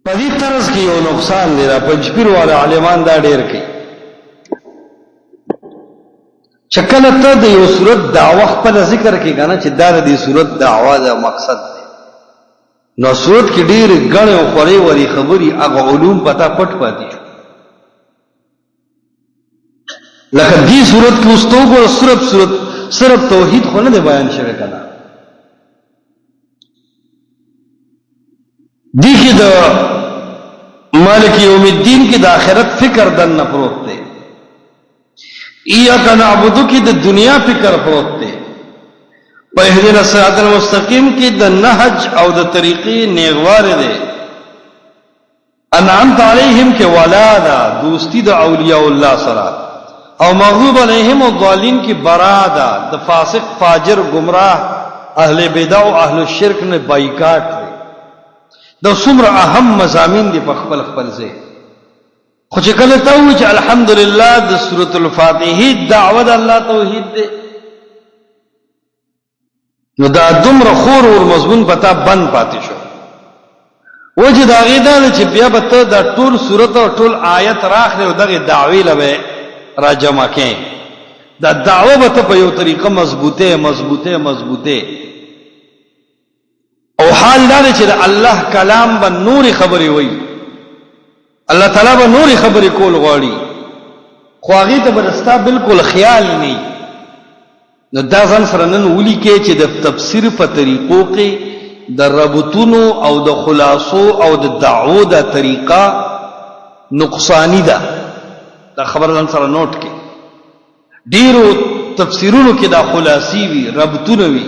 په دې طرز کې یو نقصان دی را پنځپیر والا عالمان دا ډېر کوي چې کله ته د یو صورت دعوه خپل ذکر کې کنه چې دا د دې صورت دعوه دا مقصد دی نو صورت کې ډېر غړې او خوري وری خبري هغه علوم پتا پټ پاتې شو لکه دې صورت کې استوګو صرف توحید خو نه بیان شوی کنه دی کې د مالک یوم الدین کې د آخرت فکر دنه پروت دی ایاک نعبد کې د دنیا فکر پروت دی په اهدنا الصراط المستقیم کې د نهج او د طریقې نیغوار دی انعمت علیهم کې ولادا دوستی د اولیاء الله سره او مغضوب علیهم الضالین کې برادا د فاسق فاجر گمراه اهل بدع او اهل الشرک نه بایکاټ دا څومره اهم مضامین دي په خپل ځای خو چې کله ته وایې چې الحمدلله د سورۃ الفاتحه دعوه د الله توحید دی نو دا دومره خور او مضمون پتا بند پاتې شو وجه دا غیدا چې بیا به ته دا ټول سورۃ او ټول آیت راخله او دغه دعوی لوي را جمع کړي دا دعوه به ته په یو طریقه مضبوطه او حال دا چې د الله کلام به نور خبري وي الله تعالی به نور خبري کول غواړي خو هغه ته برستا بالکل خیال نه نو دا ځان سره نن ولي کې چې د تفسیر په طریقو کې د ربطونو او د خلاصو او د دعوو د طریقه نقصانی ده دا خبر ځان سره نوٹ کې ډیرو تفسیرونو کې دا خلاصي وي ربطونه وي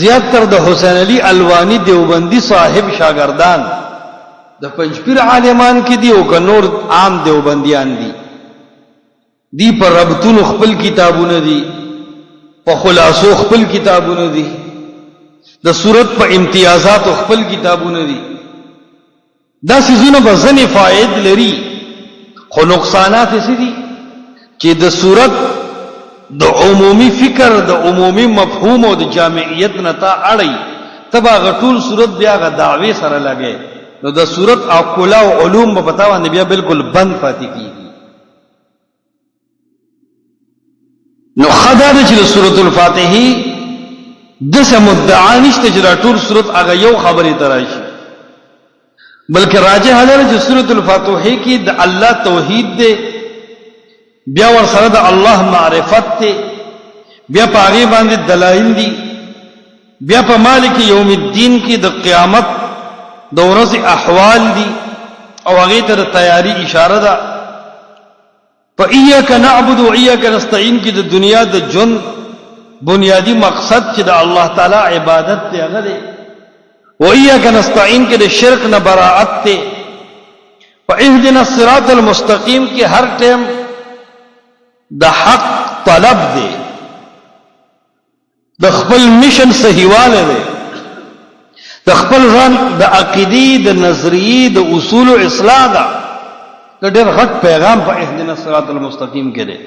زیات تر د حسین علی الوانی دیوبندی صاحب شاگردان د پنځپیر عالمان کې دی او که نور عام دیوبندیان دی پر ربطونو خپل کتابونه دي په خلاصو خپل کتابونه دي د صورت په امتیازات خپل کتابونه دي دا سيزونه به ځنې فائد لري خو نقصانات یې دي چې د صورت د عمومي فکر د عمومي مفهوم او د جامعیت نتا اړي تبا غټول صورت بیا غ دعوی سره لګي نو د صورت او کلا او علوم په پتا باندې بیا بالکل بند پاتې کیږي نو خدای چې سورۃ الفاتحه د سمدعا نشته چې ټول صورت هغه یو خبره تراشي بلکې راجح هغه چې سورۃ الفاتحه کې د الله توحید دی بیا ور سره د الله معرفت ته بیا په هغه باندې دلایل دي بیا په مالک یوم الدین کې د قیامت د ورځې احوال دي او هغه ته تیاری اشاره ده په ایاک نعبد و ایاک نستعین کې د دنیا د جن بنیادی مقصد چې د الله تعالی عبادت ته هغه دی و ایاک نستعین کې د شرک نه براءت ته په اهدنا الصراط المستقیم کې هر ټیم د حق طلب دی د خپل میشن صحیحواله دی د خپل ځان د عقیدی د نظریه د اصول او اصلاح دا ډېر غټ پیغام په اهدنا الصراط المستقیم کې دی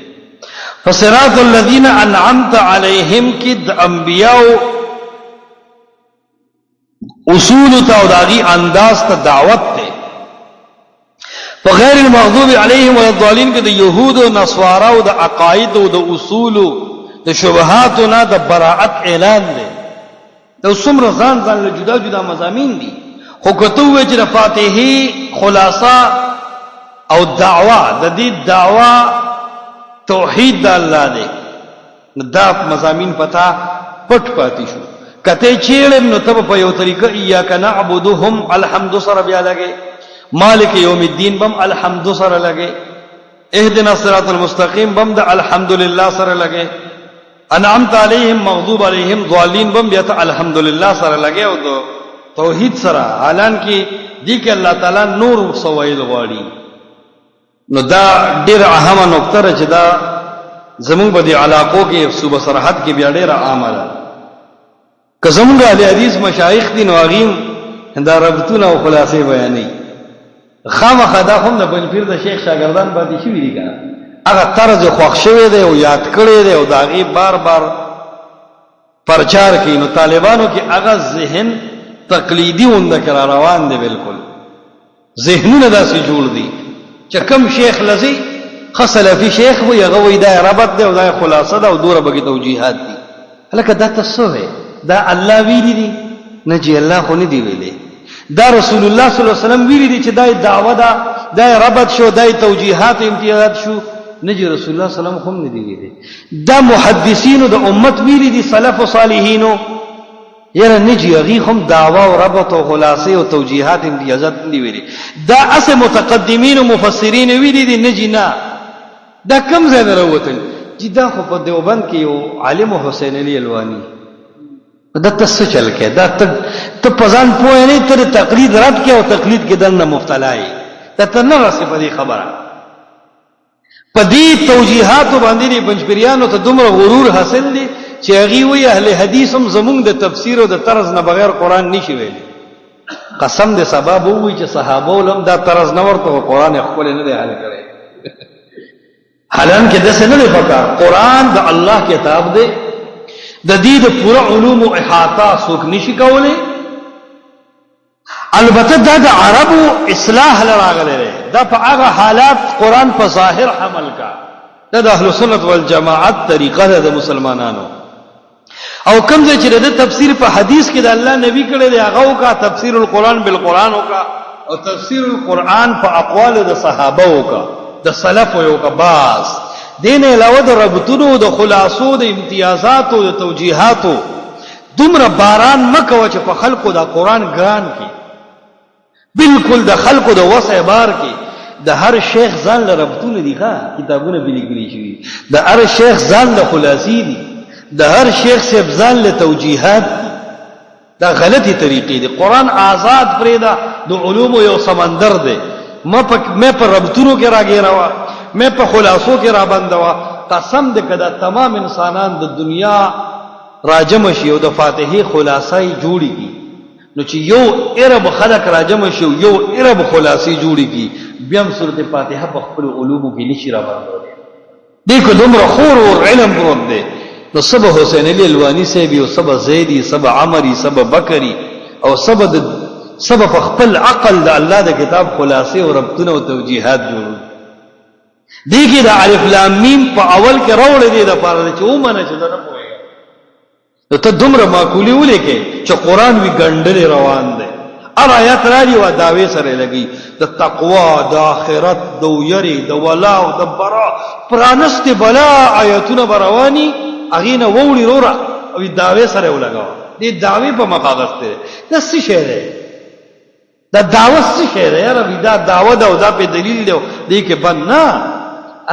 فصراط الذين انعمت عليهم کې د انبیاء اصول او داغي انداز ته دعوت دی غیر المغضوب علیهم ولا الضالین کې د يهود او نصارا او د عقاید او د اصول د شبهات نه د براءت اعلان دی د څومره ځان له جدا جدا مضامین دي خو کته وی چې د فاتحه خلاصہ او دعوا د دې دعوا توحید د الله دی دا مضامین پتا پټ پاتې شو کته چیرې نو ته په یو طریقه ایاک نعبدهم الحمد سره بیا لګي مالک یوم الدین بم الحمد سره لګي اهدنا الصراط المستقیم بم د الحمدلله سره لګي انعمت علیهم مغضوب علیهم ضالین بم بیا ته الحمدلله سره لګي او د توحید سره حالان کې دی کې الله تعالی نور سوایل غواړي نو دا ډیر اهمه نقطه چې دا زمونږ په دې علاقو کې صوبه سرحد کې بیا ډیر عامه ده که زمونږ اهل حدیث مشایخ دي نو هغه دا ربطونه او خلاصې بیانوي خامخا دا هم د بنپیر د شیخ شاګردان باندې شوی دي کنه هغه طرز خوښ شوی دی او یاد کړی دی او دا غي بار پرچار کوي نو طالبانو کې هغه ذهن تقلیدی وند کرا روان دی بالکل ذهنونه داسې جوړ دي چې کم شیخ لذي خسلفي شیخ وي هغه وي دا ربط دی او دا خلاصه ده او دوره بګي توجیهات دي هلکه دا تاسو دا الله ویلي دي نه چې الله خو نه دی ویلي دا رسول الله صلی الله علیه وسلم ویلي دي چې دا دعوه ده دا ربط شو دا توجیهات امتیازات شو نه چې رسول الله صلی الله علیه وسلم هم نه دی ویلي دا محدثینو د امت ویلي دي سلف او صالحینو یره نجی هغه هم دعوا او ربط او خلاصه او توجیهات امتیازات دی ویلي دا اس متقدمین او مفسرین ویلي دي نجی نه دا کم ځای دروتل چې دا خو په دیوبند کې یو عالم حسین علی الوانی دا تاسو چل کې دا ته پزان پوه نه تر تقلید رد کې او تقلید کې دنه مبتلا ای دا ته نه راسي په دې خبره په دې توجیهات باندې بنجبریانو ته دومره غرور حاصل دي چې هغه وی اهل حدیث هم زمونږ د تفسیر او د طرز نه بغیر قران نشي ویلي قسم دې سبب وی چې صحابه ولهم دا طرز نه ورته قران خپل نه دی حل کړي حالان کې داسې نه دی پکار قران د الله کتاب دی د دې د پوره علوم او احاطه څوک نشي کولای البته دا د عربو اصلاح لراغله دا په هغه حالات قران په ظاهر حمل کا دا د اهل سنت والجماعت طریقه ده د مسلمانانو او کوم ځای چې د تفسیر په حدیث کې د الله نبی کړي دی هغه کا تفسیر القرآن بالقرآن وکا او تفسیر القرآن په اقوال د صحابه وکا د سلف وکا باز دین علاوه د ربطونو د خلاصو د امتیازات او د توجیهات دومره باران مکو چې په خلقو د قرآن ګران کی بالکل د خلقو د وسع بار کی د هر شیخ ځان له ربطونه دي ښا کتابونه بلیکلي شي د هر شیخ ځان له خلاصي دي د هر شیخ صاحب ځان له توجیهات دي دا غلطي طریقې دي قرآن آزاد پرېدا د علوم یو سمندر دی مې په ربطونو کې راګیراوه مې په خلاصو کې را بندوا قسم دې کدا تمام انسانان د دنیا راجم شي او د فاتحه خلاصای جوړيږي نو چې یو عرب خلق راجم شي یو عرب خلاصي جوړيږي بیا هم سورته فاتحه په خپل علومو کې نشي را باندې دې کو دومره خور او علم پروت دی نو سبا حسین علی الوانی صاحب او سبا زیدی سبا عمری سبا بکری او سبا په خپل عقل د الله د کتاب خلاصه او ربطونه او توجیهات جوړ دي کې د الف لام میم په اول کې راوړل دي د پاره چې ومنه چې دا نه پوهیږي نو ته دومره معقولی ولیکې چې قران وی ګندل روان دی ار آیات راځي او داوی سره لګي د تقوا د آخرت د یری د ولا او د برا پرانست بلا آیاتونه برواني اغینه ووري رورا او داوی سره ولګاو دې داوی په مقاصد ته د څه شی دی دا دعوت څه شی دی یاره دا دعوت او دا په دلیل دی دې کې بند نه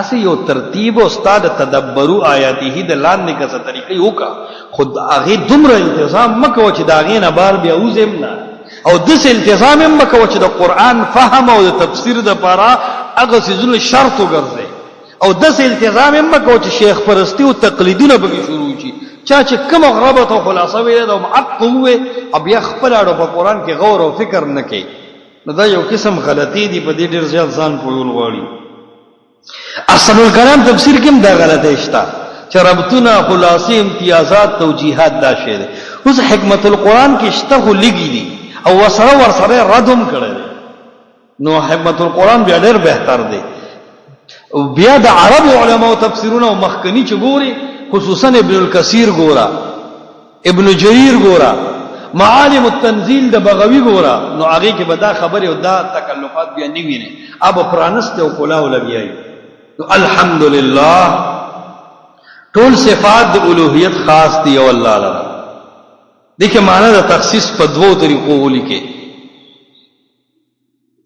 اسی یو ترتیب او استاد تدبرو آیاته د لاندې کسه طریقې وکا خود هغه دومره انتظام مکو چې دا غینه بار بیا وزم نه او دس التزام مکو چې د قران فهم او د تفسیر د پاره هغه سيزونه شرط وګرځي او دس التزام مکو چې شیخ پرستی او تقلیدونه به شروع شي چا چې کوم غربت او خلاصه ویل او معقوه ابیا خپل اړه په قران کې غور او فکر نه کوي نو دا یو قسم غلطی دی په دې ډیر ځل ځان پویول غواړي اصل الکلام تفسیر کې هم دا غلطه شته چې ربطونه خلاصي امتیازات توجیهات دا شی دی اوس حکمت القرآن کې شته خو لګی دي او ورسره ردم کړي نو حکمت القرآن بیا ډیر بهتر دی او بیا د عرب علماء تفسیرونه او مخکنی چې ګوري خصوصا ابن الکثیر ګورا ابن جریر ګورا معالم التنزیل د بغوی ګورا نو هغه کې به دا خبره او دا تکلفات بیا نیوي نه اب پرانست او کلاو لګیای نو الحمدلله ټول صفات د الوهیت خاص دی او الله تعالی دغه معنی د تخصیص په دوو طریقو ولیکي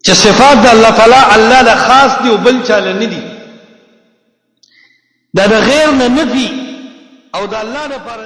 چې صفات د الله تعالی الله له خاص دی او بل چاله نه دي دا د غیر نه نفي او د الله لپاره